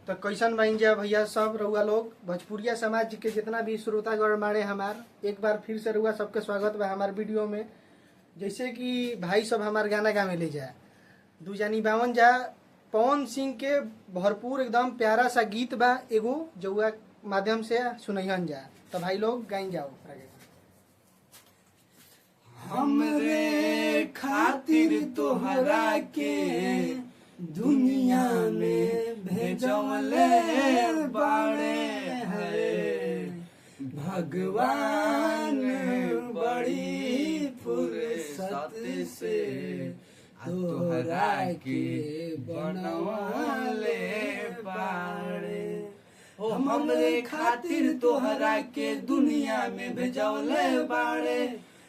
तो कैसन बन जा भैया सब रउआ लोग भोजपुरिया समाज के जितना भी श्रोतागण मारे हमार एक बार फिर से रउआ सबके स्वागत बा हमार वीडियो में। जैसे कि भाई सब हमार गाना गा में ले जा दू जानी बावन जा पवन सिंह के भरपूर एकदम प्यारा सा गीत बा एगो जौआ माध्यम से सुनैहन जा। तो भाई लोग गाइन जाओ आगे। हमरे खातिर तोहरा के दुनिया में भेजवले बाड़े है भगवान बड़ी फुर्सत से तोहरा के बनवले बाड़े। ओ हमरे खातिर तोहरा के दुनिया में भेजवले बाड़े।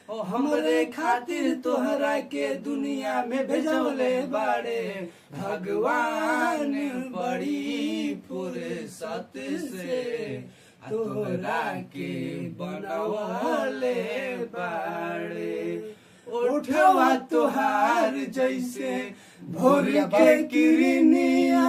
ओ हमरे खातिर तोहरा के दुनिया में भेजवले बाड़े भगवान बड़ी फुर्सत से तोहरा के बनवले बाड़े। उठवा तोहार जैसे भोर के किरनिया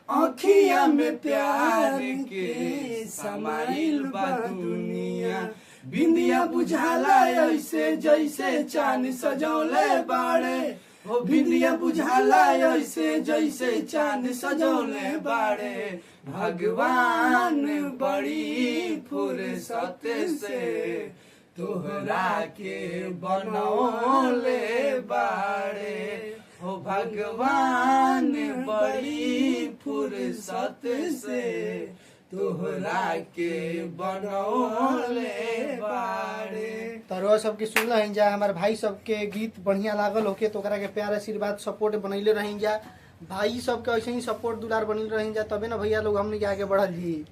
आँखिया में प्यार के समाइल बा दुनिया। बिंदिया बुझाला ऐसे जैसे चांद सजौले बाड़े। ओ बिंदिया बुझाला ऐसे जैसे चांद सजौले बाड़े भगवान बड़ी फुर्सत से तोहरा के बनौले बाड़े। ओ भगवान बड़ी फुर्सत से तोहरा के बनौले बाड़े। तो सबके सुनल है जा हमारे भाई सबके गीत बढ़िया लागल होके तो के प्यार आशीर्वाद सपोर्ट बनैले रही जा। भाई सबके ऐसे ही सपोर्ट दुलार बनल रही जा तबे ना भैया लोग हमने के आगे बढ़ल जी।